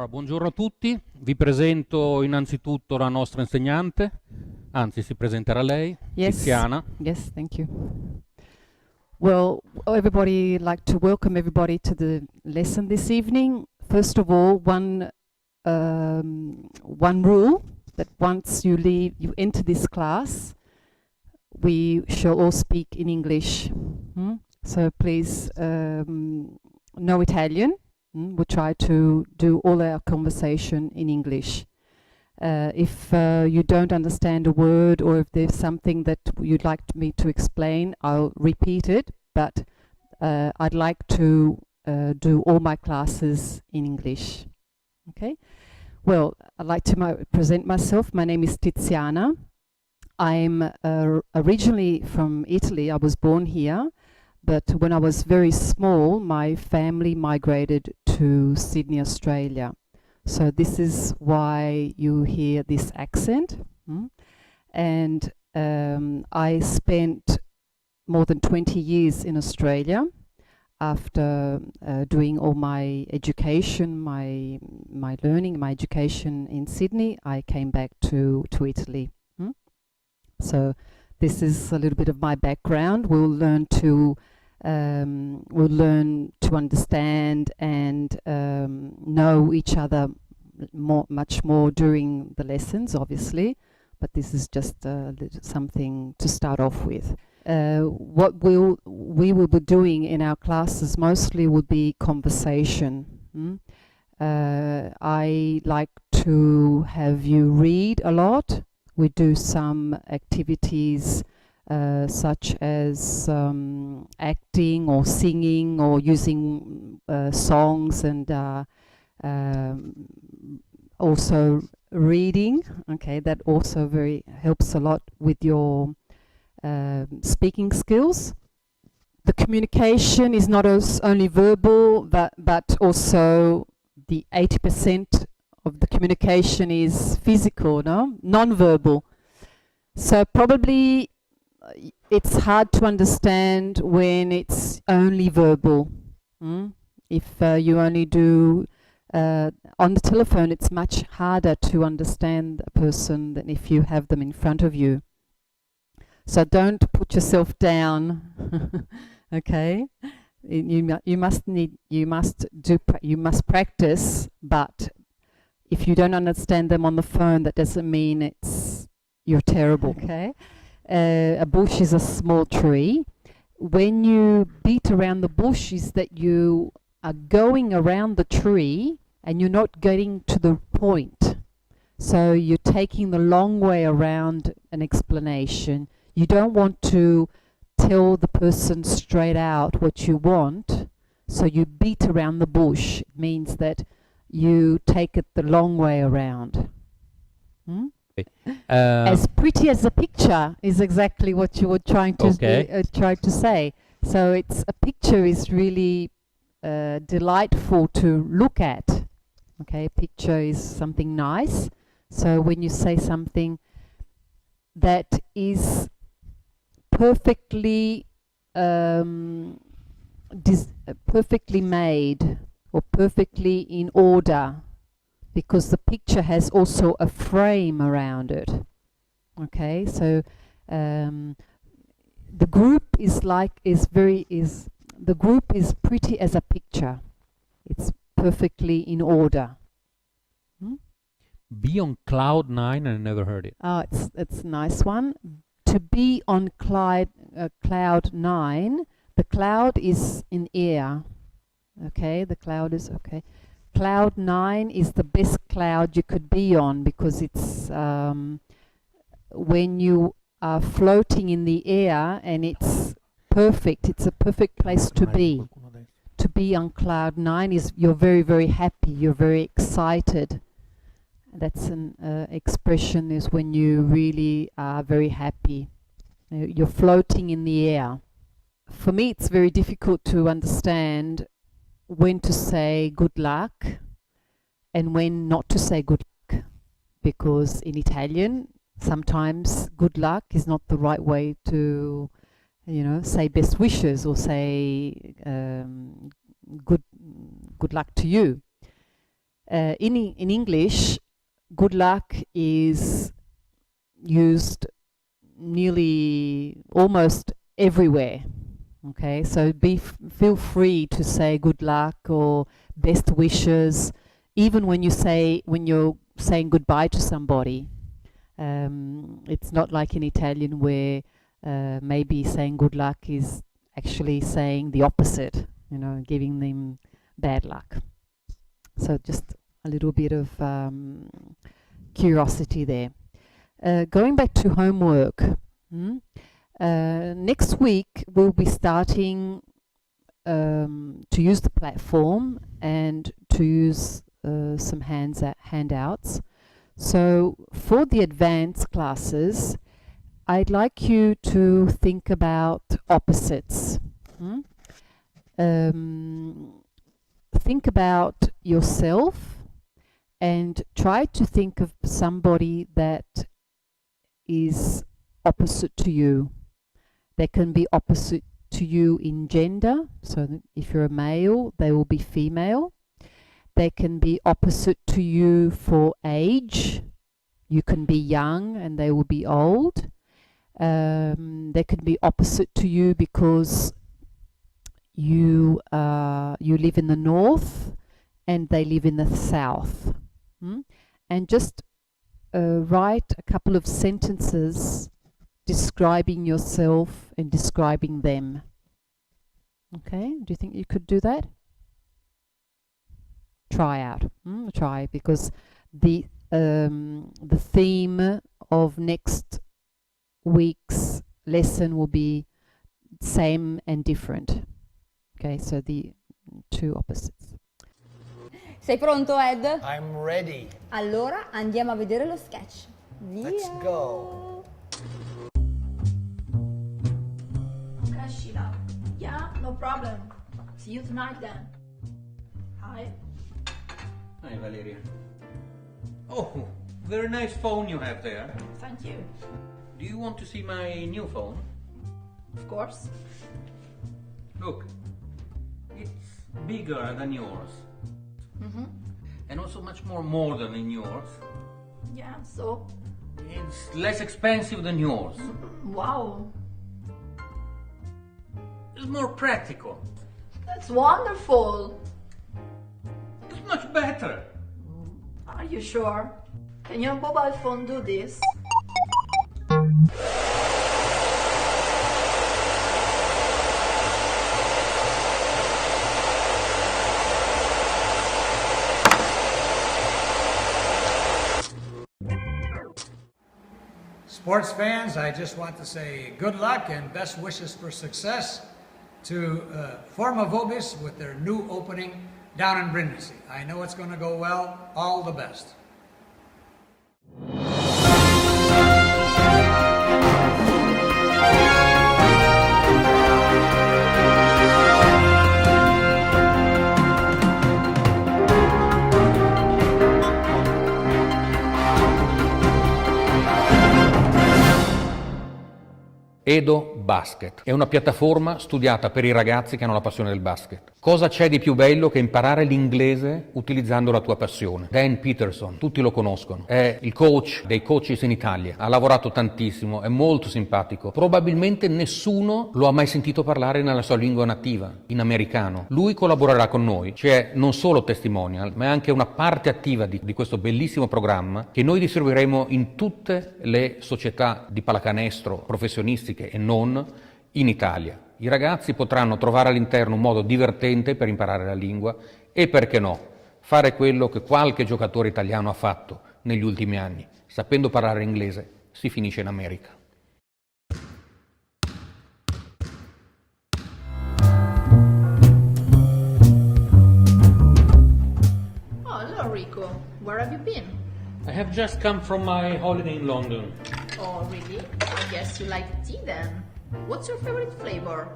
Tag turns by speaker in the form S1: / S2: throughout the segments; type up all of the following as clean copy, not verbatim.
S1: Buongiorno a tutti, vi presento innanzitutto la nostra insegnante, anzi si presenterà lei,
S2: Yes.
S1: Tiziana.
S2: Yes, thank you. Well, everybody, like to welcome everybody to the lesson this evening. First of all, one rule that once you enter this class, we shall all speak in English. So please, no Italian. We'll try to do all our conversation in English. If you don't understand a word, or if there's something that you'd like me to explain, I'll repeat it, but I'd like to do all my classes in English. Okay? Well, I'd like to present myself. My name is Tiziana. I'm originally from Italy. I was born here, but when I was very small, my family migrated to Sydney, Australia. So this is why you hear this accent. And I spent more than 20 years in Australia. After doing all my education, my learning, my education in Sydney, I came back to Italy. So this is a little bit of my background. We'll learn to understand and know each other much more during the lessons, obviously, but this is just something to start off with. What we will be doing in our classes mostly would be conversation. I like to have you read a lot. We do some activities such as acting or singing or using songs, and also reading. Okay, that also helps a lot with your speaking skills. The communication is not only verbal, but also the 80% of the communication is physical, non-verbal. So probably it's hard to understand when it's only verbal. If you only do on the telephone, it's much harder to understand a person than if you have them in front of you. So don't put yourself down. Okay, you must practice, but if you don't understand them on the phone, that doesn't mean you're terrible. Okay, a bush is a small tree. When you beat around the bush, is that you are going around the tree and you're not getting to the point. So you're taking the long way around an explanation. You don't want to tell the person straight out what you want, so you beat around the bush. It means that you take it the long way around. As pretty as a picture is exactly what you were trying to try to say. So a picture is really delightful to look at. Okay, a picture is something nice. So when you say something that is perfectly perfectly made or perfectly in order, because the picture has also a frame around it. Okay, so the group is pretty as a picture. It's perfectly in order.
S1: Be on cloud 9, I never heard it.
S2: Oh, it's a nice one. To be on cloud 9, the cloud is in air. Okay, the cloud is okay. Cloud 9 is the best cloud you could be on, because it's when you are floating in the air, and it's perfect. It's a perfect place to be. To be on cloud 9 is you're very, very happy. You're very excited. That's an expression is when you really are very happy. You're floating in the air. For me, it's very difficult to understand when to say good luck and when not to say good luck, because in Italian sometimes good luck is not the right way to, say best wishes or say good luck to you. In English, good luck is used nearly almost everywhere. Okay, so feel free to say good luck or best wishes, even when you're saying goodbye to somebody. It's not like in Italian where maybe saying good luck is actually saying the opposite, giving them bad luck. So just a little bit of curiosity there. Going back to homework. Next week we'll be starting to use the platform and to use some handouts. So for the advanced classes, I'd like you to think about opposites. Think about yourself and try to think of somebody that is opposite to you. They can be opposite to you in gender, so if you're a male, they will be female. They can be opposite to you for age. You can be young and they will be old. They can be opposite to you because you live in the north and they live in the south. And just write a couple of sentences describing yourself and describing them. Okay, do you think you could do that? Try out. Try, because the theme of next week's lesson will be same and different. Okay, so the two opposites.
S3: Sei pronto, Ed?
S4: I'm ready.
S3: Allora andiamo a vedere lo sketch. Via!
S4: Let's go.
S5: Okay, Sheila. Yeah, no problem. See you tonight then. Hi.
S1: Hi, Valeria. Oh, very nice phone you have there.
S5: Thank you.
S1: Do you want to see my new phone?
S5: Of course.
S1: Look, it's bigger than yours. And also much more modern than yours.
S5: Yeah, so?
S1: It's less expensive than yours.
S5: Wow.
S1: It's more practical.
S5: That's wonderful.
S1: It's much better.
S5: Are you sure? Can your mobile phone do this?
S4: Sports fans, I just want to say good luck and best wishes for success to Forma Vobis with their new opening down in Brindisi. I know it's going to go well. All the best.
S1: Edo Basket è una piattaforma studiata per i ragazzi che hanno la passione del basket. Cosa c'è di più bello che imparare l'inglese utilizzando la tua passione? Dan Peterson, tutti lo conoscono, è il coach dei coaches in Italia, ha lavorato tantissimo, è molto simpatico. Probabilmente nessuno lo ha mai sentito parlare nella sua lingua nativa, in americano. Lui collaborerà con noi, c'è non solo testimonial, ma è anche una parte attiva di questo bellissimo programma che noi distribuiremo in tutte le società di pallacanestro professionistiche e non in Italia. I ragazzi potranno trovare all'interno un modo divertente per imparare la lingua e, perché no, fare quello che qualche giocatore italiano ha fatto negli ultimi anni. Sapendo parlare inglese si finisce in America.
S5: Oh, hello Rico. Where have you been?
S1: I have just come from my holiday in London.
S5: Oh, really? I guess you like tea then. What's your favorite flavor?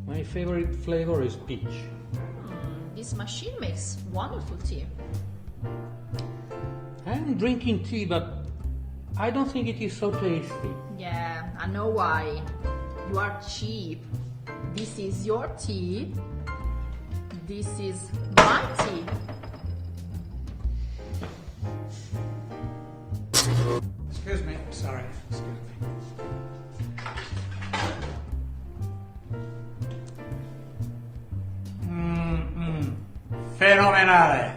S1: My favorite flavor is peach.
S5: This machine makes wonderful tea.
S1: I'm drinking tea, but I don't think it is so tasty.
S5: Yeah, I know why. You are cheap. This is your tea. This is my tea.
S4: Excuse me, sorry, excuse me. Fenomenale!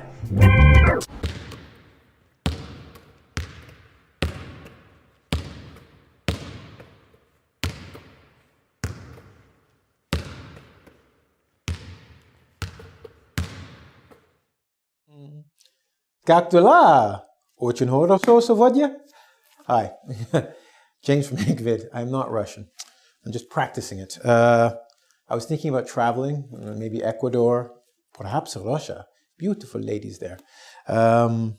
S6: Как дела? Очень хорошо сегодня? Hi, James from Igvid. I'm not Russian. I'm just practicing it. I was thinking about traveling, maybe Ecuador, perhaps Russia. Beautiful ladies there. And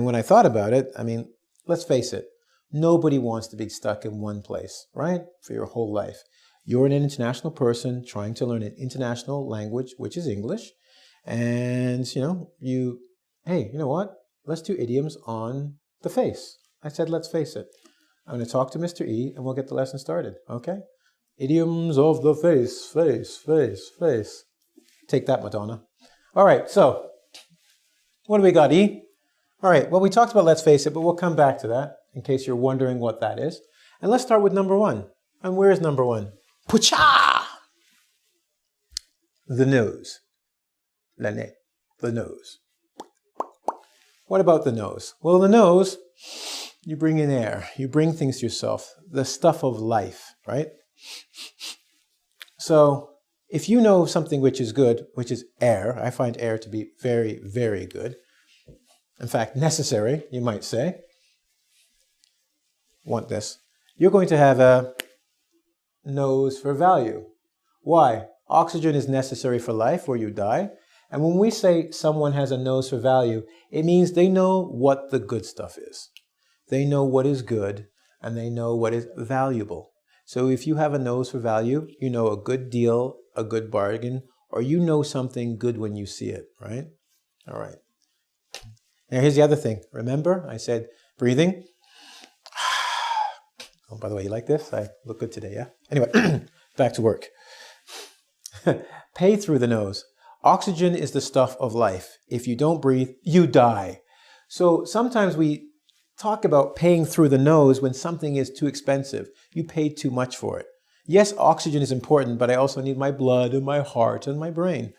S6: when I thought about it, I mean, let's face it, nobody wants to be stuck in one place, right? For your whole life. You're an international person trying to learn an international language, which is English. And, hey, you know what? Let's do idioms on the face. I said, let's face it. I'm going to talk to Mr. E and we'll get the lesson started, okay? Idioms of the face, face, face, face. Take that, Madonna. All right, so what do we got, E? All right, well, we talked about let's face it, but we'll come back to that in case you're wondering what that is. And let's start with number one. And where is number one? Pucha! The nose. La nez. The nose. What about the nose? Well, the nose, you bring in air. You bring things to yourself. The stuff of life, right? So if you know something which is good, which is air, I find air to be very, very good. In fact, necessary, you might say. Want this. You're going to have a nose for value. Why? Oxygen is necessary for life or you die. And when we say someone has a nose for value, it means they know what the good stuff is. They know what is good and they know what is valuable. So if you have a nose for value, you know a good deal, a good bargain, or you know something good when you see it, right? All right. Now here's the other thing. Remember, I said breathing. Oh, by the way, you like this? I look good today, yeah? Anyway, back to work. Pay through the nose. Oxygen is the stuff of life. If you don't breathe, you die. So sometimes we talk about paying through the nose when something is too expensive. You paid too much for it. Yes, oxygen is important, but I also need my blood and my heart and my brain.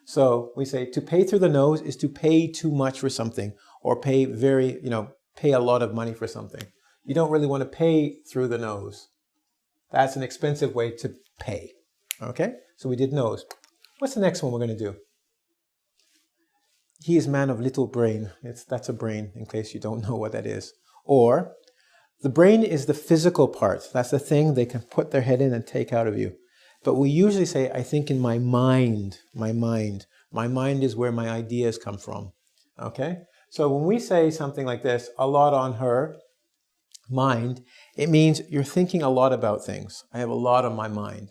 S6: So we say to pay through the nose is to pay too much for something or pay a lot of money for something. You don't really want to pay through the nose. That's an expensive way to pay. Okay? So we did nose. What's the next one we're going to do? He is man of little brain. That's a brain, in case you don't know what that is. Or, the brain is the physical part. That's the thing they can put their head in and take out of you. But we usually say, I think in my mind. My mind. My mind is where my ideas come from. Okay? So when we say something like this, a lot on her mind, it means you're thinking a lot about things. I have a lot on my mind.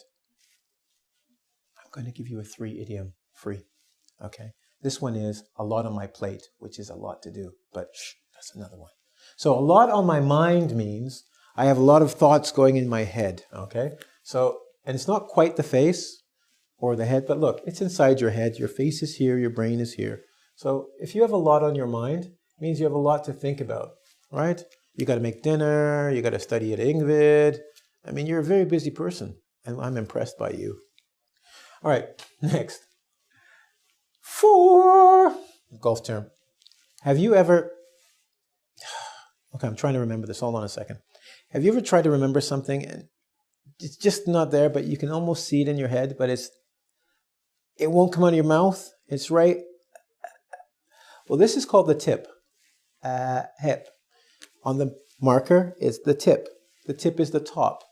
S6: I'm going to give you a 3 idiom free. Okay? This one is a lot on my plate, which is a lot to do. But that's another one. So a lot on my mind means I have a lot of thoughts going in my head. Okay? So, and it's not quite the face or the head, but look, it's inside your head. Your face is here, your brain is here. So if you have a lot on your mind, it means you have a lot to think about, right? You got to make dinner, you got to study at Ingvid. I mean, you're a very busy person, and I'm impressed by you. All right, next. 4, golf term. Have you ever, okay, I'm trying to remember this. Hold on a second. Have you ever tried to remember something and it's just not there, but you can almost see it in your head, but it won't come out of your mouth? It's right. Well, this is called the tip. Hip. On the marker is the tip. The tip is the top.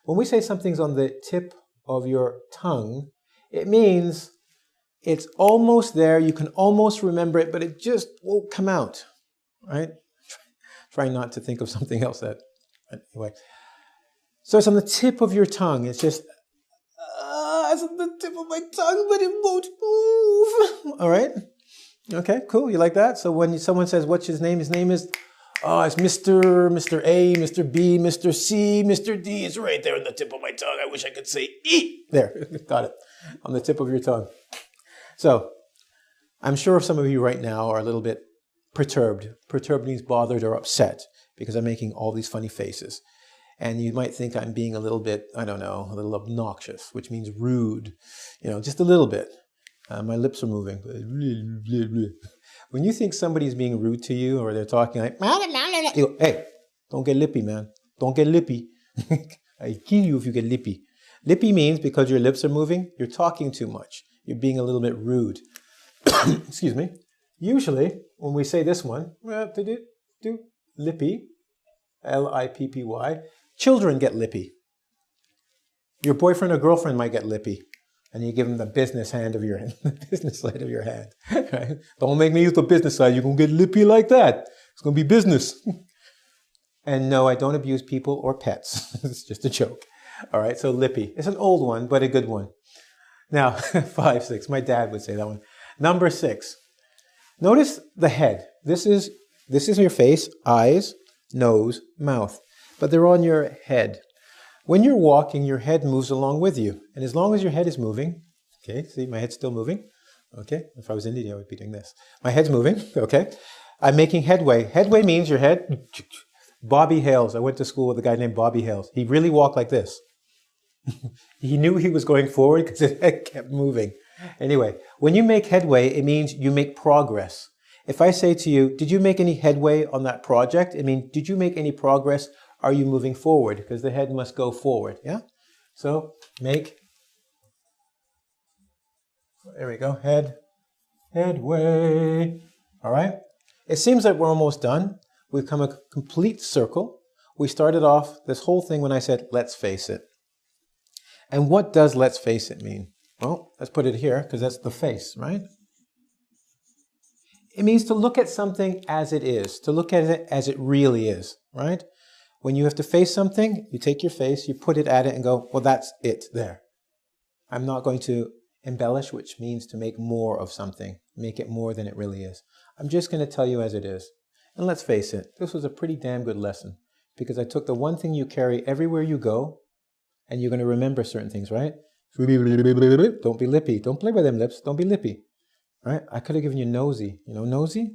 S6: When we say something's on the tip of your tongue, it means it's almost there. You can almost remember it, but it just won't come out, right? Try not to think of something else anyway. So it's on the tip of your tongue. It's just, it's on the tip of my tongue, but it won't move. All right? Okay, cool. You like that? So when someone says, what's his name? His name is, it's Mr. A, Mr. B, Mr. C, Mr. D. It's right there on the tip of my tongue. I wish I could say E. There, got it. On the tip of your tongue. So I'm sure some of you right now are a little bit perturbed. Perturbed means bothered or upset. because I'm making all these funny faces. And you might think I'm being a little bit, I don't know, a little obnoxious, which means rude, just a little bit. My lips are moving. When you think somebody's being rude to you or they're talking like, you go, hey, don't get lippy, man. Don't get lippy. I kill you if you get lippy. Lippy means because your lips are moving, you're talking too much. You're being a little bit rude. Excuse me. Usually, when we say this one, lippy, L-I-P-P-Y, children get lippy. Your boyfriend or girlfriend might get lippy. And you give them the business hand of your business side of your hand. Right? Don't make me use the business side. You're going to get lippy like that. It's going to be business. And no, I don't abuse people or pets. It's just a joke. All right, so lippy. It's an old one, but a good one. Now, 5, 6. My dad would say that one. Number 6. Notice the head. This is your face, eyes, nose, mouth. But they're on your head. When you're walking, your head moves along with you. And as long as your head is moving, okay, see, my head's still moving. Okay, if I was Indian, I would be doing this. My head's moving, okay. I'm making headway. Headway means your head. Bobby Hales. I went to school with a guy named Bobby Hales. He really walked like this. He knew he was going forward because his head kept moving. Anyway, when you make headway, it means you make progress. If I say to you, did you make any headway on that project? It means, did you make any progress? Are you moving forward? Because the head must go forward, yeah? So, make, there we go, headway. All right? It seems like we're almost done. We've come a complete circle. We started off this whole thing when I said, let's face it. And what does let's face it mean? Well, let's put it here, because that's the face, right? It means to look at something as it is, to look at it as it really is, right? When you have to face something, you take your face, you put it at it and go, well, that's it there. I'm not going to embellish, which means to make more of something, make it more than it really is. I'm just going to tell you as it is. And let's face it, this was a pretty damn good lesson because I took the one thing you carry everywhere you go and you're going to remember certain things, right? Don't be lippy. Don't play with them lips. Don't be lippy, right? I could have given you nosy. You know nosy?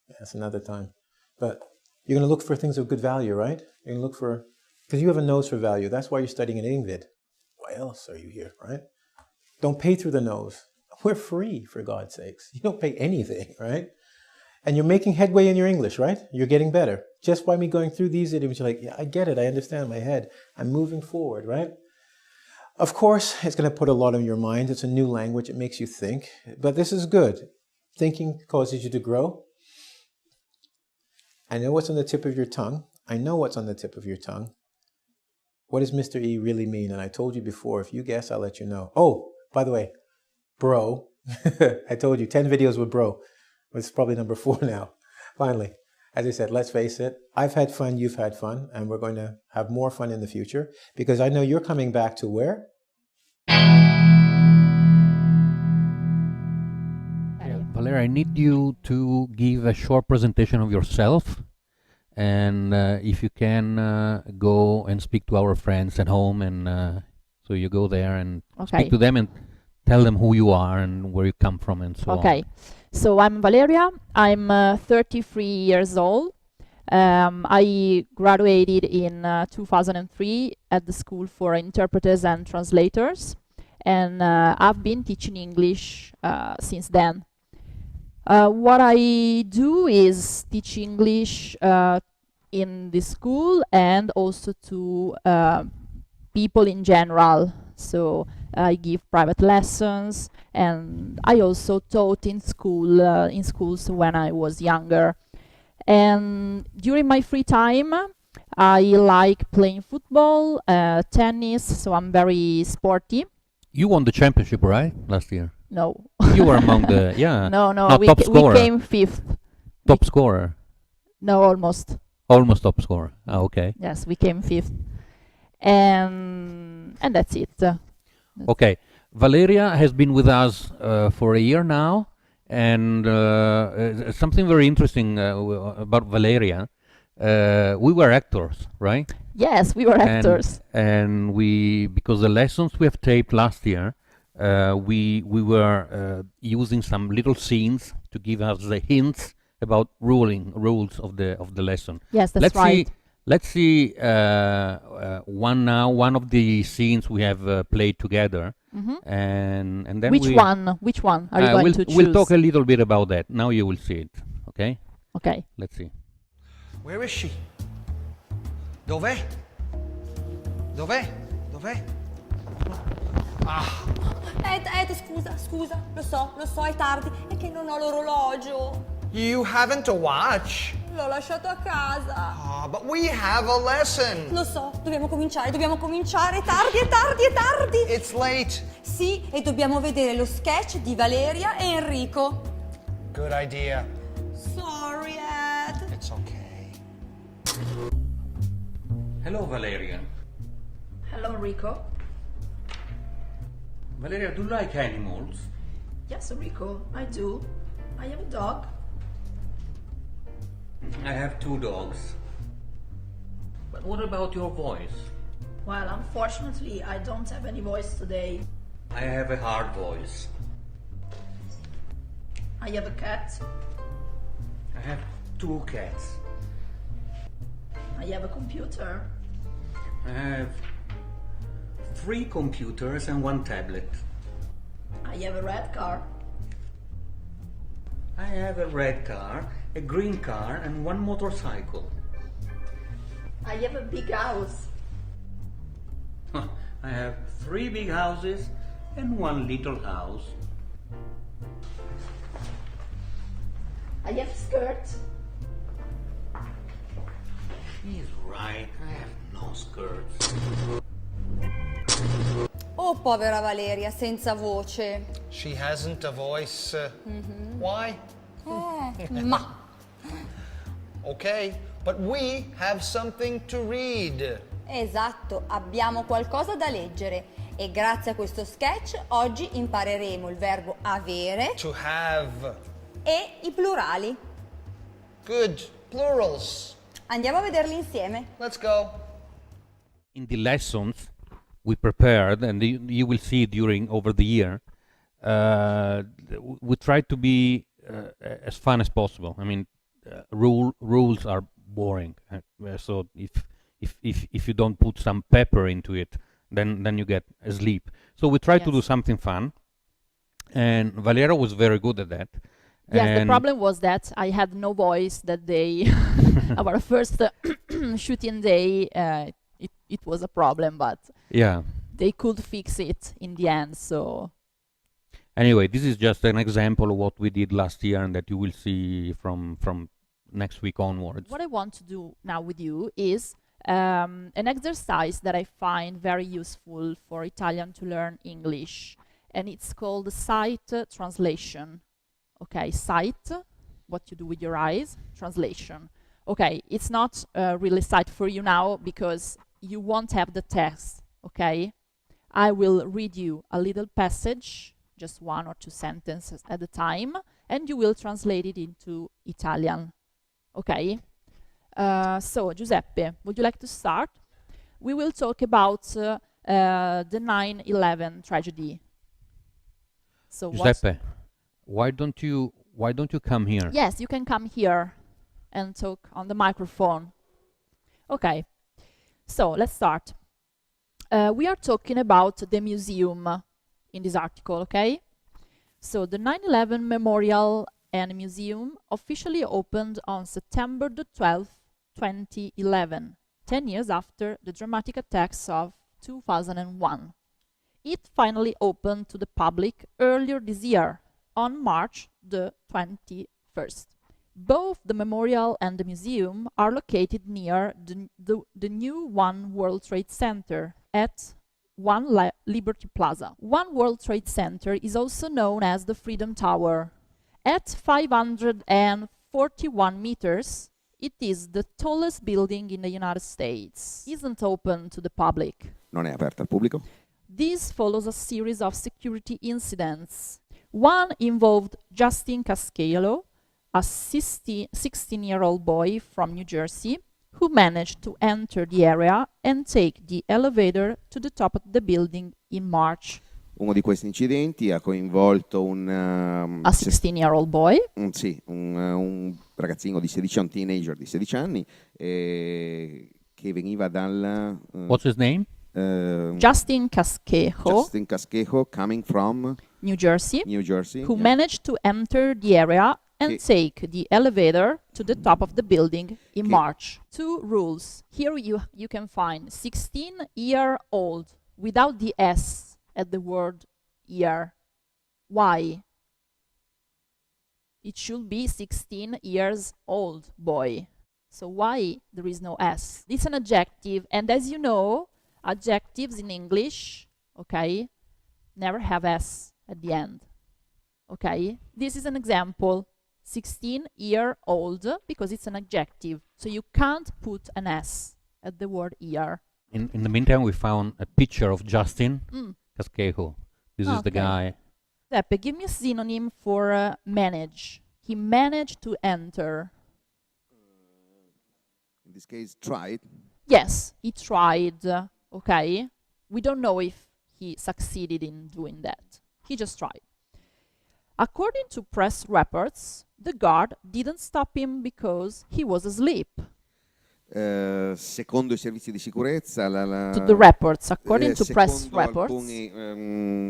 S6: Yeah, that's another time. But you're going to look for things of good value, right? You're going to look for, because you have a nose for value. That's why you're studying an Ingvid. Why else are you here, right? Don't pay through the nose. We're free, for God's sakes. You don't pay anything, right? And you're making headway in your English, right? You're getting better. Just by me going through these idioms, you're like, yeah, I get it. I understand in my head. I'm moving forward, right? Of course, it's going to put a lot on your mind. It's a new language. It makes you think. But this is good. Thinking causes you to grow. I know what's on the tip of your tongue. I know what's on the tip of your tongue. What does Mr. E really mean? And I told you before, if you guess, I'll let you know. Oh, by the way, bro. I told you, 10 videos with bro. It's probably number 4 now. Finally, as I said, let's face it. I've had fun, you've had fun, and we're going to have more fun in the future because I know you're coming back to where?
S1: Valeria, I need you to give a short presentation of yourself. And if you can go and speak to our friends at home, and so you go there and speak to them and tell them who you are and where you come from and so on.
S7: Okay, so I'm Valeria. I'm 33 years old. I graduated in 2003 at the School for Interpreters and Translators, and I've been teaching English since then. What I do is teach English in the school and also to people in general. So I give private lessons, and I also taught in school in schools when I was younger. And during my free time, I like playing football, tennis. So I'm very sporty.
S1: You won the championship, right, last year?
S7: No.
S1: You were among the, yeah.
S7: No,
S1: not
S7: we,
S1: top scorer.
S7: we came 5th.
S1: Top scorer.
S7: No, almost.
S1: Almost top scorer. Ah, okay.
S7: Yes, we came 5th. And that's it.
S1: Okay. Valeria has been with us for a year now, and something very interesting about Valeria. We were actors, right?
S7: Yes, we were actors.
S1: And we, because the lessons we have taped last year, we were using some little scenes to give us the hints about rules of the lesson.
S7: Yes, that's
S1: let's
S7: right.
S1: See, let's see one now. One of the scenes we have played together, and then
S7: Which one are you going to choose?
S1: We'll talk a little bit about that. Now you will see it. Okay.
S7: Okay.
S1: Let's see.
S8: Where is she? Dov'è? Dov'è? Dov'è?
S3: Ed, scusa, lo so, è tardi, è che non ho l'orologio.
S8: You haven't a watch?
S3: L'ho lasciato a casa.
S8: Oh, but we have a lesson.
S3: Lo so, dobbiamo cominciare, è tardi.
S8: It's late.
S3: Sì, e dobbiamo vedere lo sketch di Valeria e Enrico.
S8: Good idea.
S3: Sorry, Ed.
S8: It's okay.
S1: Hello, Valeria.
S5: Hello, Enrico.
S1: Valeria, do you like animals?
S5: Yes, Enrico, I do. I have a dog.
S1: I have 2 dogs. But what about your voice?
S5: Well, unfortunately, I don't have any voice today.
S1: I have a hard voice.
S5: I have a cat.
S1: I have 2 cats.
S5: I have a computer.
S1: I have 3 computers and 1 tablet.
S5: I have a red car.
S1: I have a red car, a green car, and 1 motorcycle.
S5: I have a big house.
S1: I have 3 big houses and 1 little house.
S5: I have skirts.
S1: He's right, I have no skirts.
S3: Oh, povera Valeria, senza voce.
S8: She hasn't a voice. Why?
S3: Ma.
S8: Okay, but we have something to read.
S3: Esatto, abbiamo qualcosa da leggere e grazie a questo sketch oggi impareremo il verbo avere
S8: To have.
S3: e i plurali.
S8: Good. Plurals.
S3: Andiamo a vederli insieme.
S8: Let's go.
S1: In the lessons we prepared, and you will see during over the year, we try to be as fun as possible. I mean, rules are boring, so if you don't put some pepper into it, then you get asleep. So we try to do something fun, and Valera was very good at that.
S7: Yes, the problem was that I had no voice that day. Our first shooting day, it was a problem, but
S1: yeah,
S7: they could fix it in the end. So
S1: anyway, this is just an example of what we did last year, and that you will see from next week onwards.
S7: what I want to do now with you is an exercise that I find very useful for Italian to learn English, and it's called sight translation. Okay, sight, what you do with your eyes, translation. Okay, it's not really sight for you now because you won't have the text, okay? I will read you a little passage, just 1 or 2 sentences at a time, and you will translate it into Italian, okay? So, Giuseppe, would you like to start? We will talk about the 9/11 tragedy. So
S1: Giuseppe, why don't you come here?
S7: Yes, you can come here and talk on the microphone. Okay, so let's start. We are talking about the museum in this article, okay? So the 9/11 Memorial and Museum officially opened on September the 12th, 2011, 10 years after the dramatic attacks of 2001. It finally opened to the public earlier this year, on March the 21st. Both the memorial and the museum are located near the new One World Trade Center at One Liberty Plaza. One World Trade Center is also known as the Freedom Tower. At 541 meters, it is the tallest building in the United States. It isn't open to the public.
S9: Non è aperta al pubblico?
S7: This follows a series of security incidents. One involved Justin Cascaiolo, a 16-year-old boy from New Jersey, who managed to enter the area and take the elevator to the top of the building in March.
S9: Uno di questi incidenti ha coinvolto
S7: a 16-year-old boy.
S9: Un ragazzino di 16 anni, un teenager di 16 anni, che veniva dal...
S1: What's his name?
S7: Justin Casquejo,
S9: coming from
S7: New Jersey, who
S9: yeah.
S7: managed to enter the area and take the elevator to the top of the building in March. 2 rules. Here you can find 16-year-old without the S at the word year. Why? It should be 16 years old boy. So why there is no S? This is an adjective, and as you know, adjectives in English, okay, never have S at the end. Okay? This is an example. 16-year-old, because it's an adjective. So you can't put an S at the word year.
S1: In the meantime, we found a picture of Justin Casquejo. This is the guy.
S7: Giuseppe, give me a synonym for manage. He managed to enter.
S9: In this case, tried.
S7: Yes, he tried. Okay? We don't know if he succeeded in doing that. He just tried. According to press reports, the guard didn't stop him because he was asleep.
S9: Secondo i servizi di sicurezza,
S7: to the reports, according to press reports.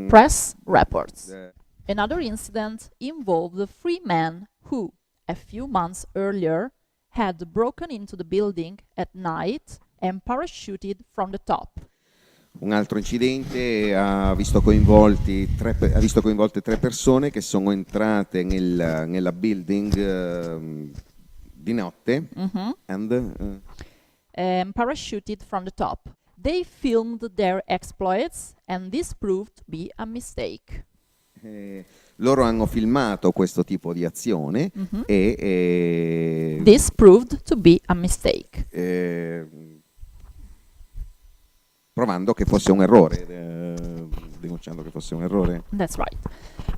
S7: Press reports. Another incident involved 3 men who, a few months earlier, had broken into the building at night and parachuted from the top.
S9: Un altro incidente ha visto coinvolte 3 persone che sono entrate nella building di notte and
S7: parachuted from the top. They filmed their exploits and this proved to be a mistake.
S9: Loro hanno filmato questo tipo di azione e
S7: this proved to be a mistake.
S9: Provando che fosse un errore, denunciando che fosse un errore.
S7: That's right.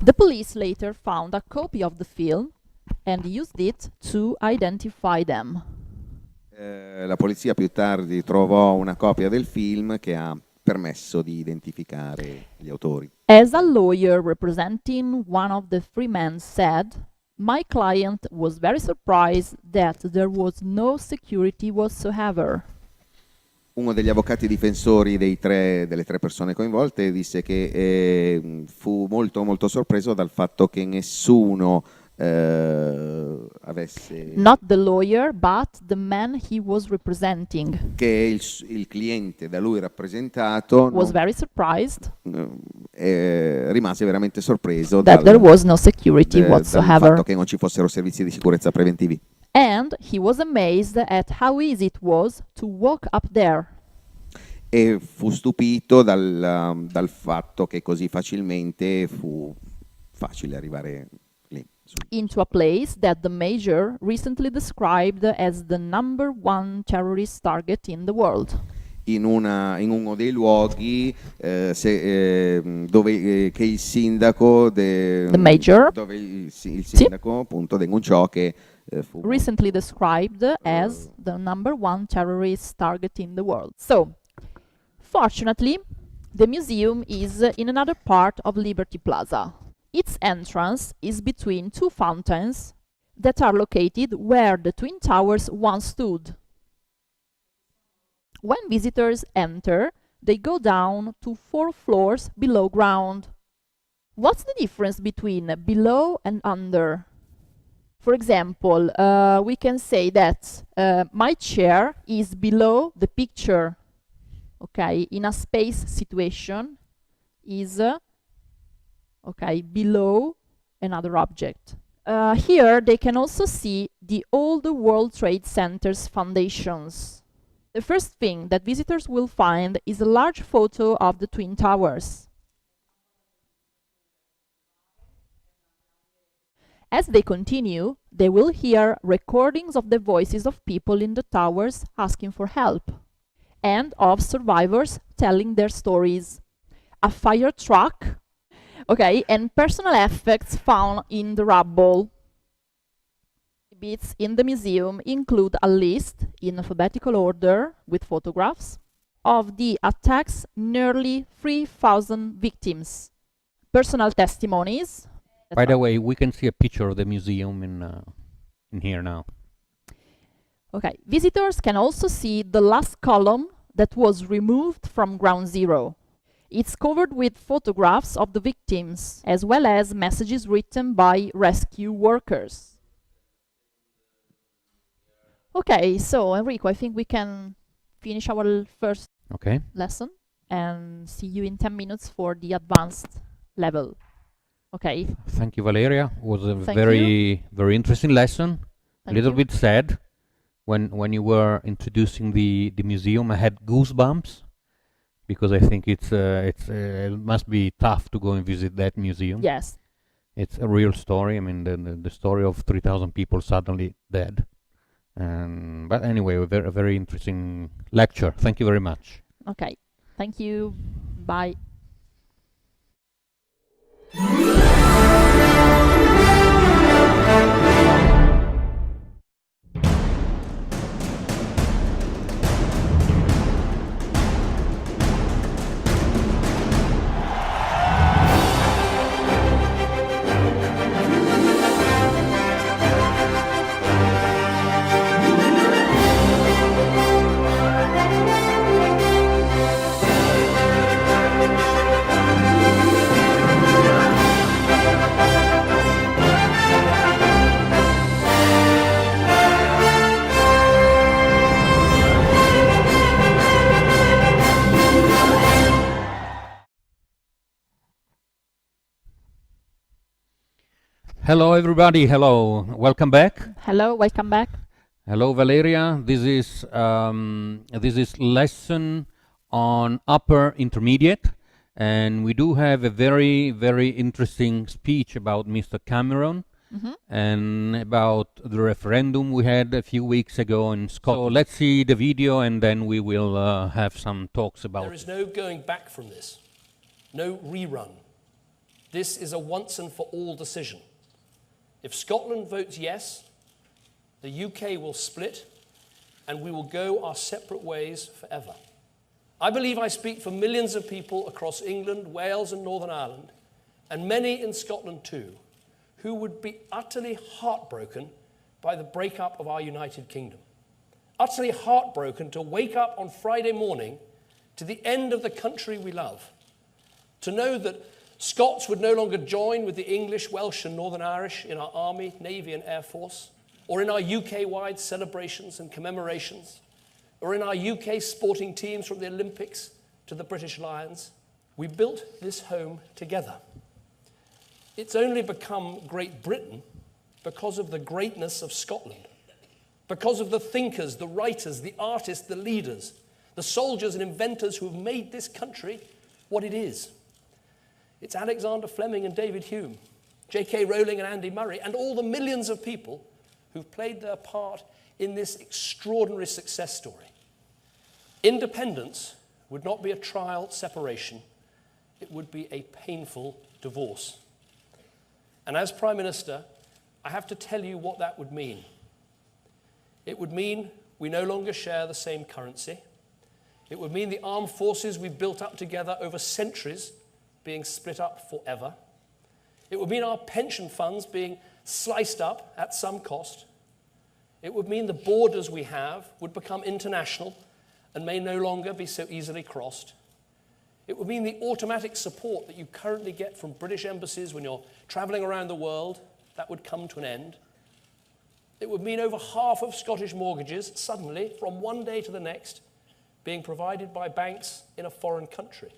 S7: The police later found a copy of the film and used it to identify them.
S9: La polizia più tardi trovò una copia del film che ha permesso di identificare gli autori.
S7: As a lawyer representing one of the 3 men said, my client was very surprised that there was no security whatsoever.
S9: Uno degli avvocati difensori delle 3 persone coinvolte disse che fu molto sorpreso dal fatto che nessuno avesse...
S7: Not the lawyer, but the man he was representing.
S9: Che il cliente da lui rappresentato
S7: was very surprised.
S9: Rimase veramente sorpreso
S7: that there was no security whatsoever.
S9: Dal fatto che non ci fossero servizi di sicurezza preventivi.
S7: And he was amazed at how easy it was to walk up there.
S9: E fu stupito dal fatto che così facilmente fu facile arrivare lì.
S7: Into a place that the Major recently described as the #1 terrorist target in the world.
S9: In uno dei luoghi dove che il sindaco
S7: the Major
S9: dove il sindaco appunto denunciò che fu
S7: recently described as the #1 terrorist target in the world. So, fortunately, the museum is in another part of Liberty Plaza. Its entrance is between 2 fountains that are located where the Twin Towers once stood. When visitors enter, they go down to 4 floors below ground. What's the difference between below and under? For example, we can say that my chair is below the picture. Okay, in a space situation is below another object. Here they can also see the old World Trade Center's foundations. The first thing that visitors will find is a large photo of the Twin Towers. As they continue, they will hear recordings of the voices of people in the towers asking for help, and of survivors telling their stories. A fire truck, and personal effects found in the rubble. Exhibits in the museum include a list in alphabetical order with photographs of the attack's nearly 3,000 victims, personal testimonies.
S1: By the way, we can see a picture of the museum in here now.
S7: Okay, visitors can also see the last column that was removed from ground zero. It's covered with photographs of the victims, as well as messages written by rescue workers. Okay, so Enrico, I think we can finish our first lesson and see you in 10 minutes for the advanced level. Okay.
S1: Thank you, Valeria. It was a
S7: Thank
S1: very interesting lesson.
S7: Thank
S1: a little
S7: you.
S1: bit sad when you were introducing the museum. I had goosebumps because I think it must be tough to go and visit that museum.
S7: Yes.
S1: It's a real story. I mean, the story of 3,000 people suddenly dead. But anyway, a very interesting lecture. Thank you very much.
S7: Okay. Thank you. Bye.
S1: Hello, everybody. Hello. Welcome back.
S7: Hello, welcome back.
S1: Hello, Valeria. This is lesson on upper intermediate, and we do have a very interesting speech about Mr. Cameron and about the referendum we had a few weeks ago in Scotland. So let's see the video, and then we will have some talks about
S10: There is no going back from this, no rerun. This is a once and for all decision. If Scotland votes yes, the UK will split and we will go our separate ways forever. I believe I speak for millions of people across England, Wales and Northern Ireland, and many in Scotland too, who would be utterly heartbroken by the breakup of our United Kingdom. Utterly heartbroken to wake up on Friday morning to the end of the country we love, to know that Scots would no longer join with the English, Welsh and Northern Irish in our Army, Navy and Air Force, or in our UK-wide celebrations and commemorations, or in our UK sporting teams from the Olympics to the British Lions. We built this home together. It's only become Great Britain because of the greatness of Scotland, because of the thinkers, the writers, the artists, the leaders, the soldiers and inventors who have made this country what it is. It's Alexander Fleming and David Hume, J.K. Rowling and Andy Murray, and all the millions of people who've played their part in this extraordinary success story. Independence would not be a trial separation, it would be a painful divorce. And as Prime Minister, I have to tell you what that would mean. It would mean we no longer share the same currency. It would mean the armed forces we've built up together over centuries being split up forever. It would mean our pension funds being sliced up at some cost. It would mean the borders we have would become international and may no longer be so easily crossed. It would mean the automatic support that you currently get from British embassies when you're travelling around the world, that would come to an end. It would mean over half of Scottish mortgages suddenly, from one day to the next, being provided by banks in a foreign country.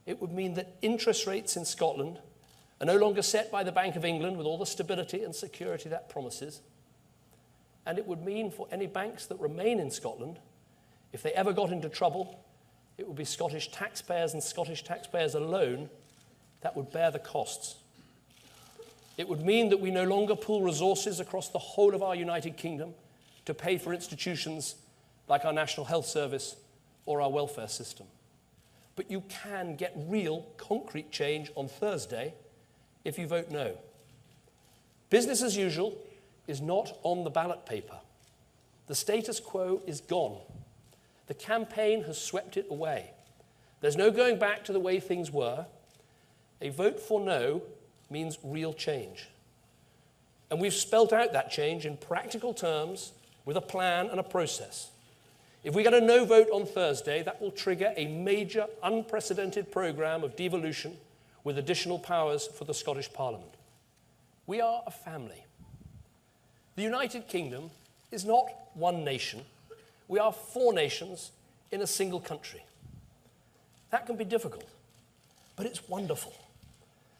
S10: It would mean that interest rates in Scotland are no longer set by the Bank of England with all the stability and security that promises. And it would mean for any banks that remain in Scotland, if they ever got into trouble, it would be Scottish taxpayers and Scottish taxpayers alone that would bear the costs. It would mean that we no longer pool resources across the whole of our United Kingdom to pay for institutions like our National Health Service or our welfare system. But you can get real, concrete change on Thursday if you vote no. Business as usual is not on the ballot paper. The status quo is gone. The campaign has swept it away. There's no going back to the way things were. A vote for no means real change. And we've spelt out that change in practical terms with a plan and a process. If we get a no vote on Thursday, that will trigger a major, unprecedented programme of devolution with additional powers for the Scottish Parliament. We are a family. The United Kingdom is not one nation. We are 4 nations in a single country. That can be difficult, but it's wonderful.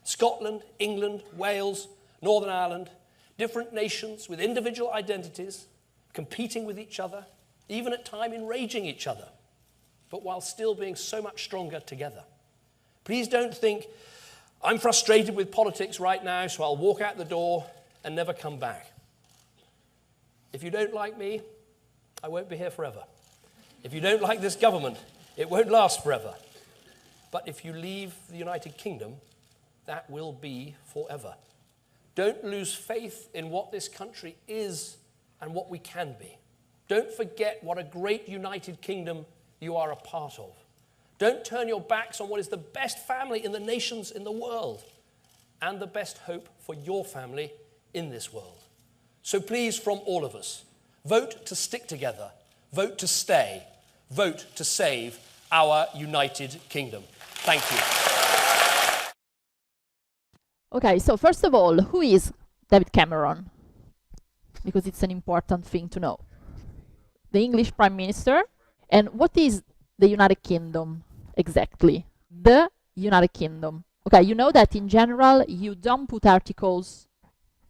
S10: Scotland, England, Wales, Northern Ireland, different nations with individual identities, competing with each other, even at times enraging each other, but while still being so much stronger together. Please don't think, I'm frustrated with politics right now, so I'll walk out the door and never come back. If you don't like me, I won't be here forever. If you don't like this government, it won't last forever. But if you leave the United Kingdom, that will be forever. Don't lose faith in what this country is and what we can be. Don't forget what a great United Kingdom you are a part of. Don't turn your backs on what is the best family in the nations in the world and the best hope for your family in this world. So please, from all of us, vote to stick together, vote to stay, vote to save our United Kingdom. Thank you.
S7: Okay, so first of all, who is David Cameron? Because it's an important thing to know. The English Prime Minister. And what is the United Kingdom exactly? The United Kingdom. Okay, you know that in general you don't put articles,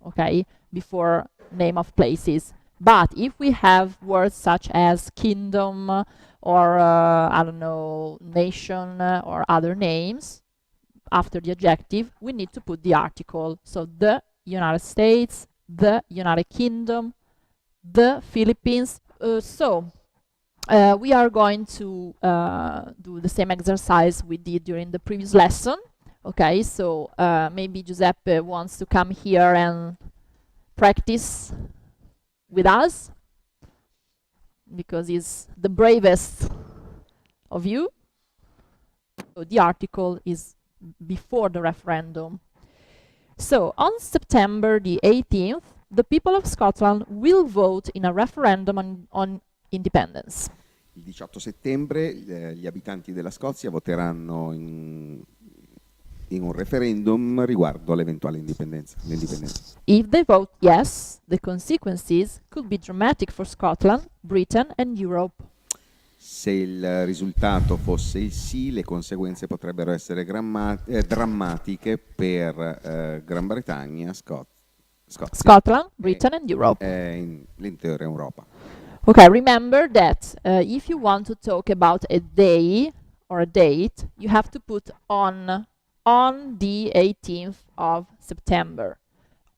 S7: okay, before name of places. But if we have words such as kingdom or, I don't know, nation or other names, after the adjective, we need to put the article. So the United States, the United Kingdom, the Philippines. We are going to do the same exercise we did during the previous lesson. Okay, so maybe Giuseppe wants to come here and practice with us because he's the bravest of you. So the article is before the referendum. So on September the 18th, the people of Scotland will vote in a referendum on independence.
S9: Il 18 settembre gli abitanti della Scozia voteranno in un referendum riguardo all'eventuale indipendenza.
S7: If they vote yes, the consequences could be dramatic for Scotland, Britain and Europe.
S9: Se il risultato fosse il sì, le conseguenze potrebbero essere drammatiche per Gran Bretagna,
S7: Scotland, Britain and Europe.
S9: L'intera Europa.
S7: Okay, remember that if you want to talk about a day or a date, you have to put on the 18th of September,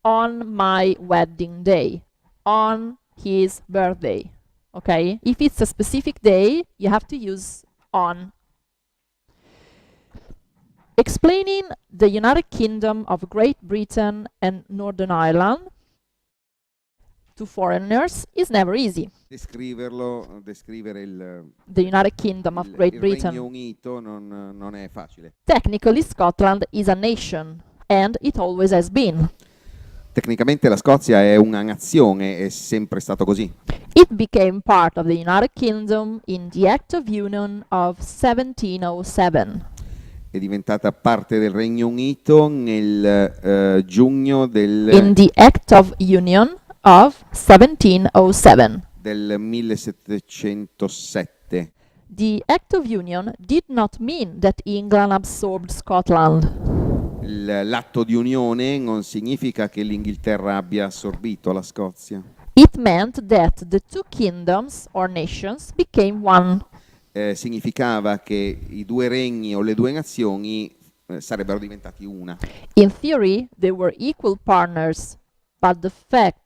S7: on my wedding day, on his birthday. Okay, if it's a specific day, you have to use on. Explaining the United Kingdom of Great Britain and Northern Ireland to foreigners is never easy.
S9: Descrivere
S7: the United Kingdom of Great Britain.
S9: Il Regno Unito non è facile.
S7: Technically, Scotland is a nation, and it always has been.
S9: Tecnicamente la Scozia è una nazione, è sempre stato così.
S7: It became part of the United Kingdom in the Act of Union of 1707.
S9: È diventata parte del Regno Unito nel giugno
S7: in the Act of Union of 1707.
S9: Del 1707.
S7: The Act of Union did not mean that England absorbed Scotland.
S9: L'atto di unione non significa che l'Inghilterra abbia assorbito la Scozia.
S7: It meant that the two kingdoms or nations became one.
S9: Significava che i due regni o le due nazioni sarebbero diventati una.
S7: In theory, they were equal partners, but the fact,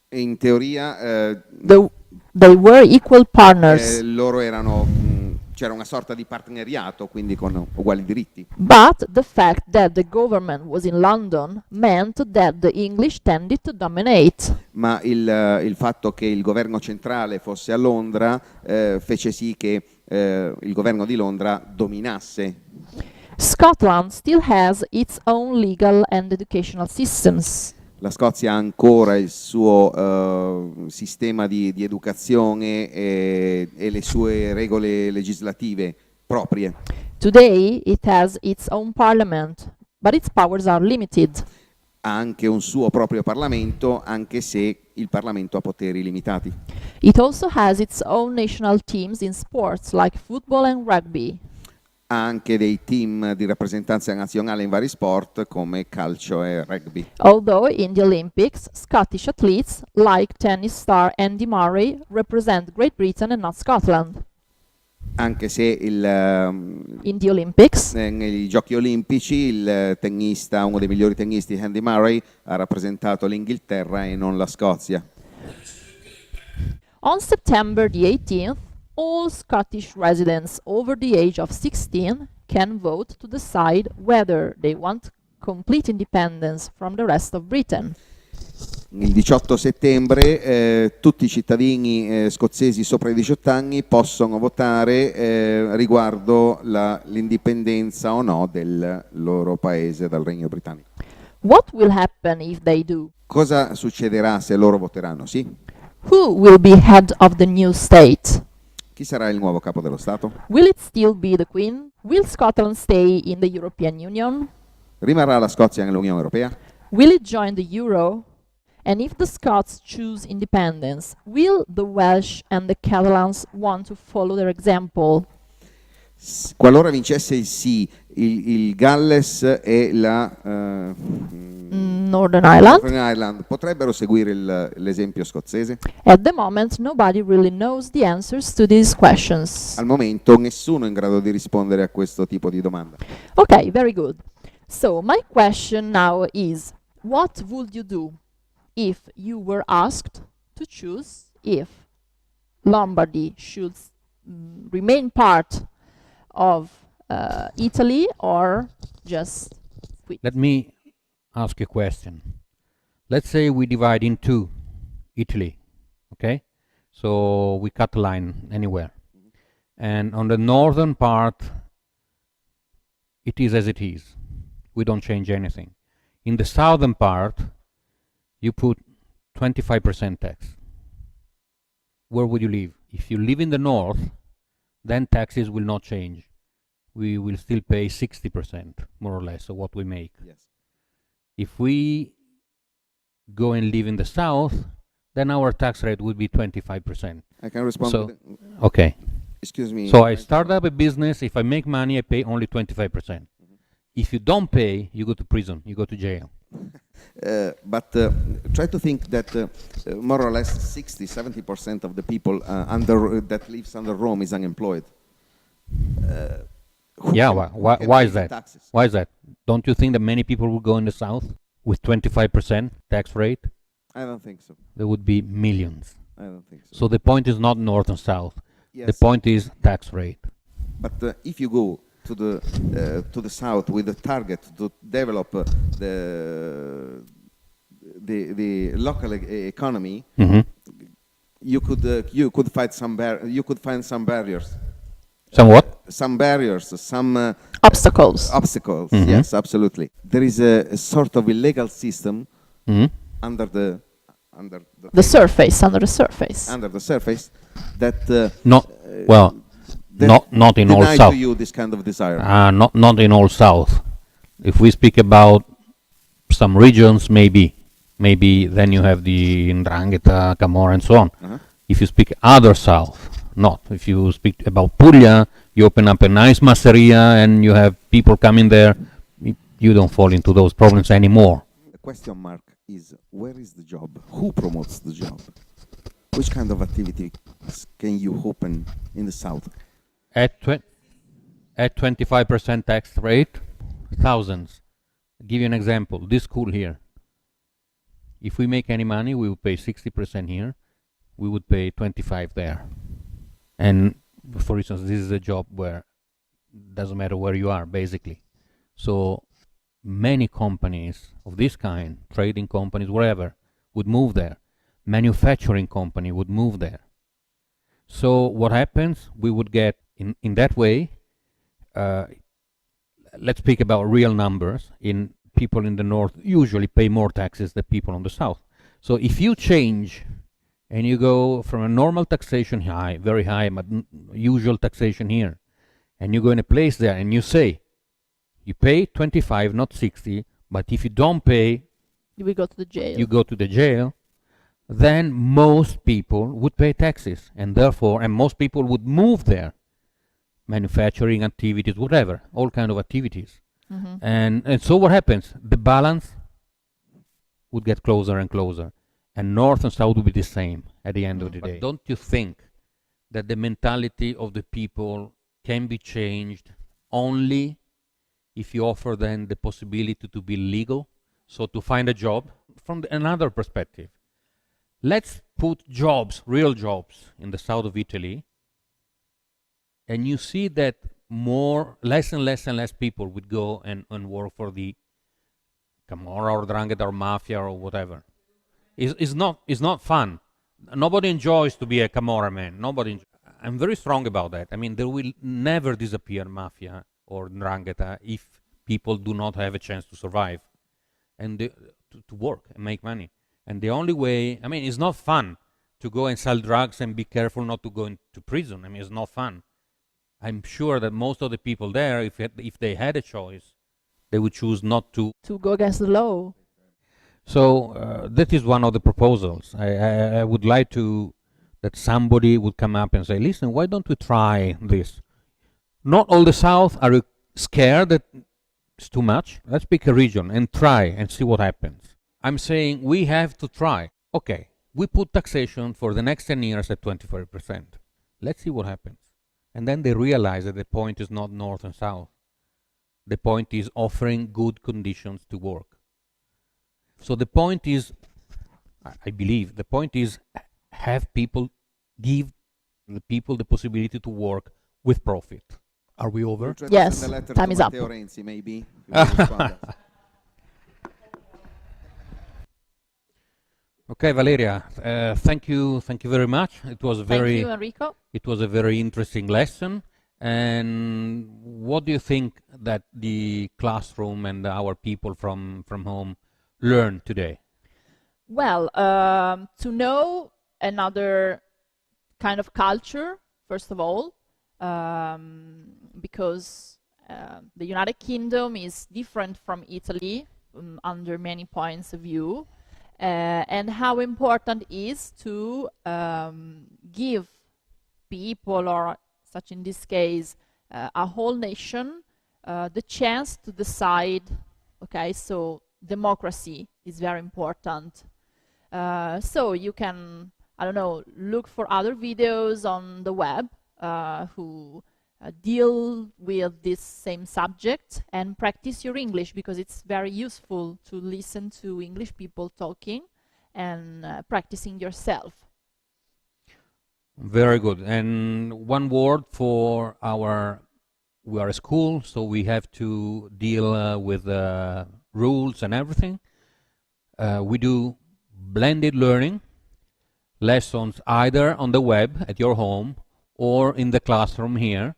S9: in teoria
S7: they were equal partners.
S9: Loro erano c'era una sorta di partenariato, quindi con uguali diritti.
S7: But the fact that the government was in London meant that the English tended to dominate.
S9: Ma il fatto che il governo centrale fosse a Londra fece sì che il governo di Londra dominasse.
S7: Scotland still has its own legal and educational systems.
S9: La Scozia ha ancora il suo sistema di educazione e le sue regole legislative proprie.
S7: Today it has its own parliament, but its powers are limited.
S9: Ha anche un suo proprio Parlamento, anche se il Parlamento ha poteri limitati.
S7: It also has its own national teams in sports like football and rugby.
S9: Ha anche dei team di rappresentanza nazionale in vari sport come calcio e rugby.
S7: Although in the Olympics, Scottish athletes like tennis star Andy Murray represent Great Britain and not Scotland.
S9: Anche se
S7: in the Olympics,
S9: nei giochi olimpici il tennista, uno dei migliori tennisti, Andy Murray, ha rappresentato l'Inghilterra e non la Scozia.
S7: On September the 18th, all Scottish residents over the age of 16 can vote to decide whether they want complete independence from the rest of Britain.
S9: Il 18 settembre tutti i cittadini scozzesi sopra i 18 anni possono votare riguardo l'indipendenza o no del loro paese dal Regno Britannico.
S7: What will happen if they do?
S9: Cosa succederà se loro voteranno sì?
S7: Who will be head of the new state?
S9: Chi sarà il nuovo capo dello Stato?
S7: Will it still be the Queen? Will Scotland stay in the European Union?
S9: Rimarrà la Scozia nell'Unione Europea?
S7: Will it join the Euro? And if the Scots choose independence, will the Welsh and the Catalans want to follow their example?
S9: Qualora vincesse il sì, il Galles e la
S7: Northern
S9: Ireland potrebbero seguire l'esempio scozzese?
S7: At the moment, nobody really knows the answers to these questions.
S9: Al momento nessuno è in grado di rispondere a questo tipo di domanda.
S7: Okay, very good. So my question now is, what would you do if you were asked to choose if Lombardy should remain part of Italy or just quit?
S1: Let me ask you a question. Let's say we divide in two Italy, okay? So we cut a line anywhere. And on the northern part, it is as it is. We don't change anything. In the southern part, you put 25% tax. Where would you live? If you live in the north, then taxes will not change. We will still pay 60%, more or less, of what we make.
S9: Yes.
S1: If we go and live in the south, then our tax rate would be 25%.
S9: I can respond.
S1: So, okay.
S9: Excuse me.
S1: So I start up a business. If I make money, I pay only 25%. If you don't pay, you go to prison, you go to jail.
S9: But try to think that more or less 60-70% of the people that lives under Rome is unemployed.
S1: Yeah, why is that?
S9: Taxes?
S1: Why is that? Don't you think that many people will go in the south with 25% tax rate?
S9: I don't think so.
S1: There would be millions.
S9: I don't think so.
S1: So the point is not north and south.
S9: Yes.
S1: The point is tax rate.
S9: But if you go to the south with the target to develop the local economy, you could find some barriers.
S1: Some what?
S9: Some barriers, some
S7: Obstacles.
S9: Obstacles. Yes, absolutely. There is a sort of illegal system under the
S7: surface, under the surface.
S9: Under the surface that
S1: not in all
S9: deny
S1: south.
S9: to you this kind of desire.
S1: Not in all south. If we speak about some regions, maybe then you have the Ndrangheta, Camorra, and so on. If you speak other south, not. If you speak about Puglia, you open up a nice masseria and you have people coming there. You don't fall into those problems anymore.
S9: The question mark is, where is the job? Who promotes the job? Which kind of activity can you open in the south?
S1: At 25% tax rate, thousands. I'll give you an example. This school here. If we make any money, we would pay 60% here. We would pay 25% there. And for instance, this is a job where it doesn't matter where you are, basically. So many companies of this kind, trading companies, wherever, would move there. Manufacturing company would move there. So what happens? We would get in that way, let's speak about real numbers. In people in the north usually pay more taxes than people on the south. So if you change and you go from a normal taxation high, very high, but usual taxation here, and you go in a place there and you say, you pay 25, not 60, but if you don't pay,
S7: you will go to the jail.
S1: You go to the jail, then most people would pay taxes, and therefore, and most people would move there. Manufacturing activities, whatever, all kind of activities.
S7: Mm-hmm.
S1: And so what happens? The balance would get closer and closer, and north and south would be the same at the end of the day. But don't you think that the mentality of the people can be changed only if you offer them the possibility to be legal, so to find a job? From another perspective, let's put jobs, real jobs, in the south of Italy, and you see that less and less people would go and work for the Camorra or Drangheta or Mafia or whatever. It's not fun. Nobody enjoys to be a Camorra man. I'm very strong about that. I mean, there will never disappear Mafia or Drangheta if people do not have a chance to survive and to work and make money. And the only way, I mean, it's not fun to go and sell drugs and be careful not to go into prison. I mean, it's not fun. I'm sure that most of the people there, if they had a choice, they would choose not to
S7: go against the law.
S1: So that is one of the proposals. I would like that somebody would come up and say, listen, why don't we try this? Not all the South are scared that it's too much. Let's pick a region and try and see what happens. I'm saying we have to try. Okay, we put taxation for the next 10 years at 25%. Let's see what happens. And then they realize that the point is not north and south. The point is offering good conditions to work. So the point is, I believe, the point is give the people the possibility to work with profit. Are we over?
S7: Yes, time is up.
S9: Renzi, maybe.
S1: Okay, Valeria, thank you very much. It was
S7: Thank you, Enrico.
S1: It was a very interesting lesson. And what do you think that the classroom and our people from home learned today?
S7: Well, to know another kind of culture, first of all, because the United Kingdom is different from Italy under many points of view. And how important it is to give people, or such in this case, a whole nation, the chance to decide. Okay, so democracy is very important. So you can, I don't know, look for other videos on the web who deal with this same subject and practice your English, because it's very useful to listen to English people talking and practicing yourself.
S1: Very good. And one word for we are a school, so we have to deal with rules and everything. We do blended learning, lessons either on the web at your home or in the classroom here.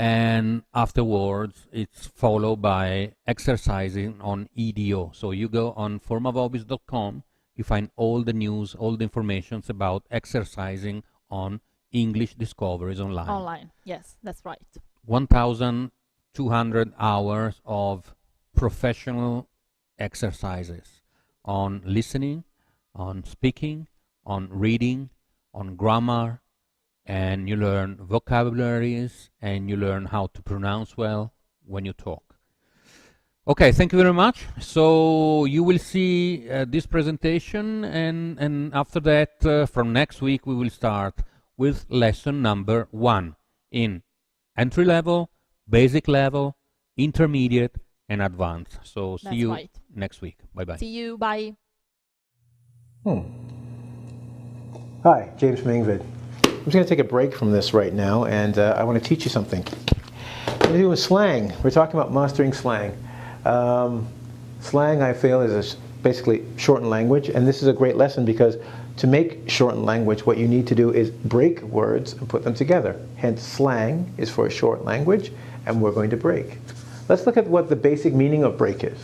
S1: And afterwards, it's followed by exercising on EDO. So you go on formavobis.com, you find all the news, all the information about exercising on English discoveries online.
S7: Online, yes, that's right.
S1: 1,200 hours of professional exercises on listening, on speaking, on reading, on grammar, and you learn vocabularies, and you learn how to pronounce well when you talk. Okay, thank you very much. So you will see this presentation, and after that, from next week, we will start with lesson number 1 in entry level, basic level, intermediate, and advanced. So see you next week. Bye-bye.
S7: See you, bye.
S6: Hi, James Mingvid. I'm just going to take a break from this right now, and I want to teach you something. We're going to do slang. We're talking about mastering slang. Slang, I feel, is basically shortened language, and this is a great lesson because to make shortened language, what you need to do is break words and put them together. Hence, slang is for a short language, and we're going to break. let's look at what the basic meaning of break is.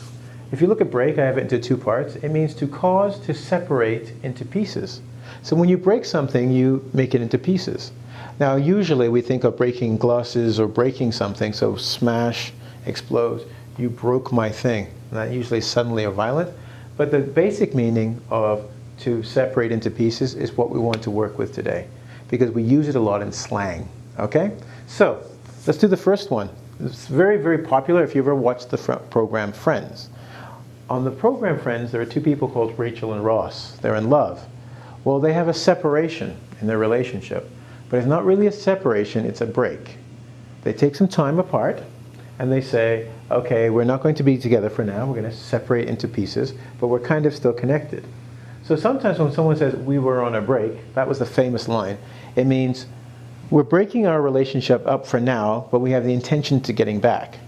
S6: If you look at break, I have it into two parts. It means to cause to separate into pieces. So when you break something, you make it into pieces. Now, usually we think of breaking glasses or breaking something, so smash, explode, you broke my thing. And that usually suddenly or violent. But the basic meaning of to separate into pieces is what we want to work with today, because we use it a lot in slang. Okay? So, let's do the first one. It's very, very popular if you ever watched the program Friends. On the program Friends, there are two people called Rachel and Ross. They're in love. Well, they have a separation in their relationship. But it's not really a separation, it's a break. They take some time apart, and they say, okay, we're not going to be together for now, we're going to separate into pieces, but we're kind of still connected. So sometimes when someone says, we were on a break, that was the famous line, it means we're breaking our relationship up for now, but we have the intention to getting back.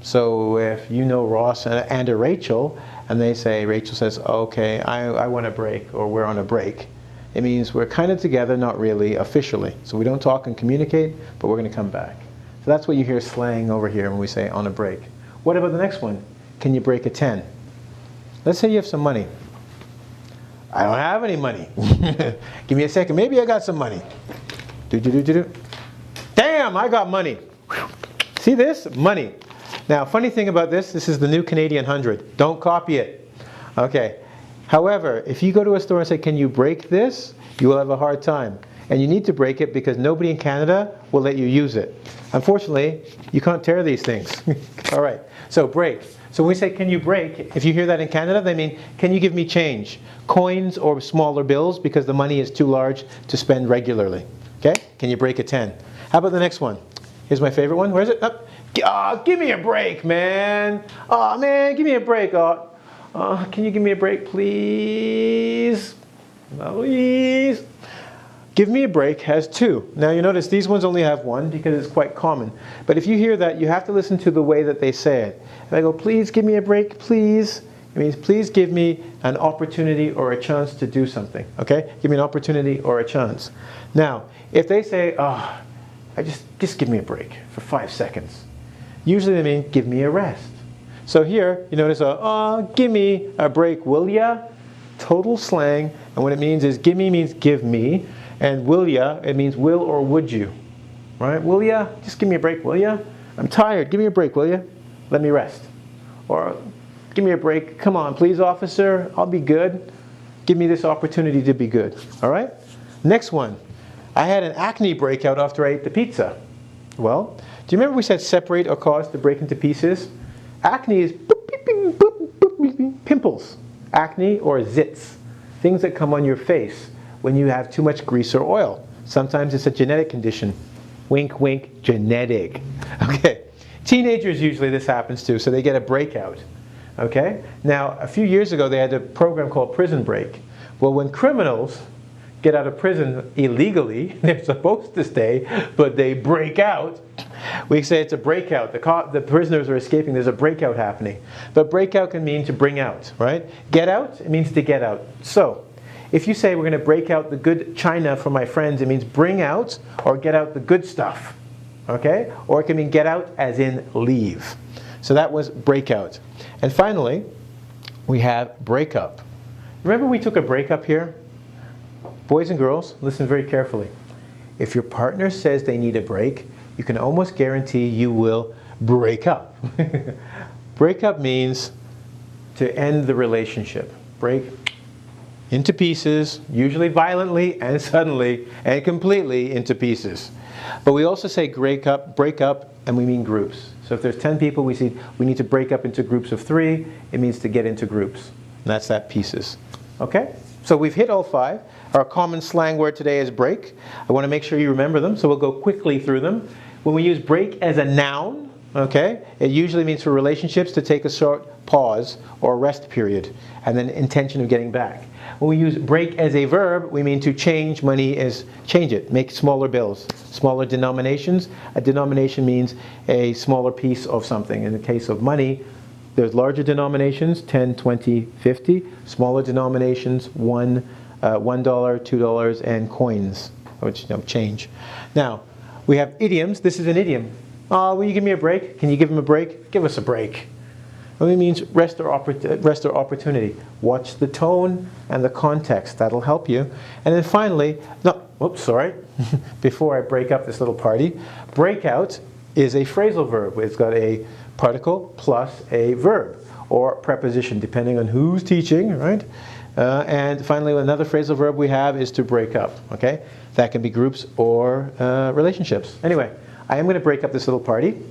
S6: So if you know Ross and Rachel, and they say, Rachel says, okay, I want a break, or we're on a break, it means we're kind of together, not really officially. So we don't talk and communicate, but we're going to come back. So that's what you hear slang over here when we say on a break. What about the next one? Can you break a 10? Let's say you have some money. I don't have any money. Give me a second. Maybe I got some money. Damn, I got money. See this? Money. Now, funny thing about this is the new Canadian 100. Don't copy it. Okay. However, if you go to a store and say, can you break this? You will have a hard time. And you need to break it because nobody in Canada will let you use it. Unfortunately, you can't tear these things. All right, so break. So when we say, can you break, if you hear that in Canada, they mean, can you give me change? Coins or smaller bills because the money is too large to spend regularly. Okay, can you break a 10? How about the next one? Here's my favorite one. Where is it? Oh, give me a break, man. Oh, man, give me a break. Can you give me a break, please? Please. Give me a break has two. Now you notice these ones only have one because it's quite common. But if you hear that, you have to listen to the way that they say it. If I go, please give me a break, please, it means please give me an opportunity or a chance to do something. Okay? Give me an opportunity or a chance. Now, if they say, just give me a break for 5 seconds. Usually they mean, give me a rest. So here, you notice, give me a break, will ya? Total slang, and what it means is, gimme means give me, and will ya, it means will or would you, right? Will ya? Just give me a break, will ya? I'm tired, give me a break, will ya? Let me rest. Or, give me a break, come on, please, officer, I'll be good. Give me this opportunity to be good, all right? Next one, I had an acne breakout after I ate the pizza. Well, do you remember we said separate or cause to break into pieces? Acne is pimples. Acne or zits. Things that come on your face when you have too much grease or oil. Sometimes it's a genetic condition. Wink, wink, genetic. Okay. Teenagers usually this happens to, so they get a breakout. Okay? Now, a few years ago they had a program called Prison Break. Well, when criminals get out of prison illegally, they're supposed to stay, but they break out, we say it's a breakout. The prisoners are escaping, there's a breakout happening. But breakout can mean to bring out, right? Get out, it means to get out. So, if you say we're going to break out the good china for my friends, it means bring out or get out the good stuff. Okay? Or it can mean get out as in leave. So that was breakout. And finally, we have breakup. Remember we took a breakup here? Boys and girls, listen very carefully. If your partner says they need a break, you can almost guarantee you will break up. Break up means to end the relationship. Break into pieces, usually violently and suddenly and completely into pieces. But we also say break up, and we mean groups. So if there's 10 people, we need to break up into groups of 3. It means to get into groups. And that's that, pieces. Okay? So we've hit all 5. Our common slang word today is break. I want to make sure you remember them, so we'll go quickly through them. When we use break as a noun, okay, it usually means for relationships to take a short pause or rest period, and then intention of getting back. When we use break as a verb, we mean to change money as change it, make smaller bills, smaller denominations. A denomination means a smaller piece of something. In the case of money, there's larger denominations, 10, 20, 50. Smaller denominations, $1, $2, and coins, which change. Now, we have idioms. This is an idiom. Will you give me a break? Can you give him a break? Give us a break. It really means rest or opportunity. Watch the tone and the context. That'll help you. And then finally, before I break up this little party, breakout is a phrasal verb. It's got a particle plus a verb or preposition, depending on who's teaching, right? And finally, another phrasal verb we have is to break up, okay? That can be groups or relationships. Anyway, I am going to break up this little party.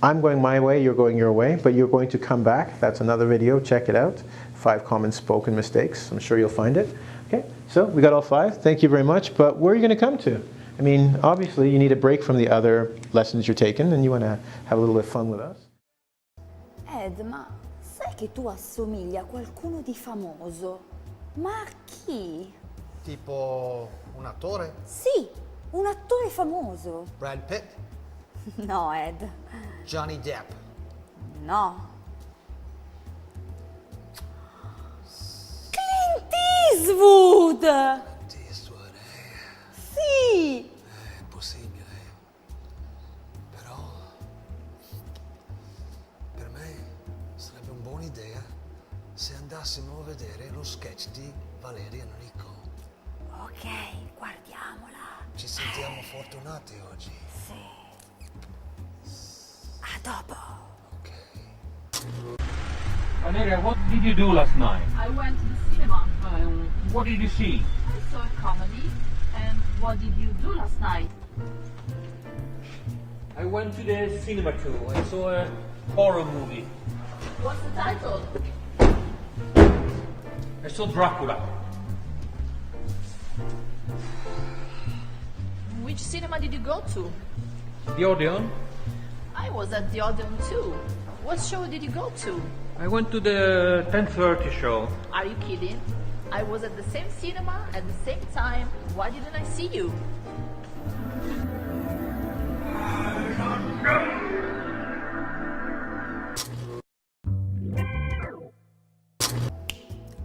S6: I'm going my way, you're going your way, but you're going to come back. That's another video, check it out. 5 common spoken mistakes. I'm sure you'll find it. Okay, so we got all 5. Thank you very much, but where are you going to come to? I mean, obviously you need a break from the other lessons you're taking and you want to have a little bit of fun with us.
S3: Ed, ma sai che tu assomigli a qualcuno di famoso? Ma a chi?
S8: Tipo un attore?
S3: Sì, un attore famoso.
S8: Brad Pitt?
S3: No, Ed.
S8: Johnny Depp?
S3: No. Clint Eastwood!
S8: Clint Eastwood,
S3: Sì!
S8: È possibile. Però per me sarebbe una buona idea se andassimo a vedere lo sketch di Valeria Enrico.
S3: Ok, guardiamola.
S8: Ci sentiamo fortunati oggi.
S3: Sì. A dopo.
S1: Valeria, what did you do last night?
S7: I went to the cinema.
S1: What did you see?
S7: I saw a comedy. And what did you do last night?
S1: I went to the cinema too. I saw a horror movie.
S7: What's the title?
S1: I saw Dracula.
S7: Which cinema did you go to?
S1: The Odeon?
S7: I was at the Odeon too. What show did you go to?
S1: I went to the 10:30 show.
S7: Are you kidding? I was at the same cinema at the same time. Why didn't I see you?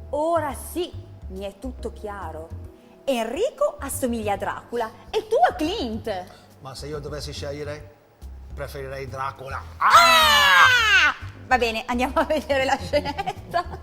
S3: Ora sì, mi è tutto chiaro. Enrico assomiglia a Dracula e tu a Clint.
S8: Ma se io dovessi scegliere, preferirei Dracula.
S3: Ah! Va bene, andiamo a vedere la scenetta.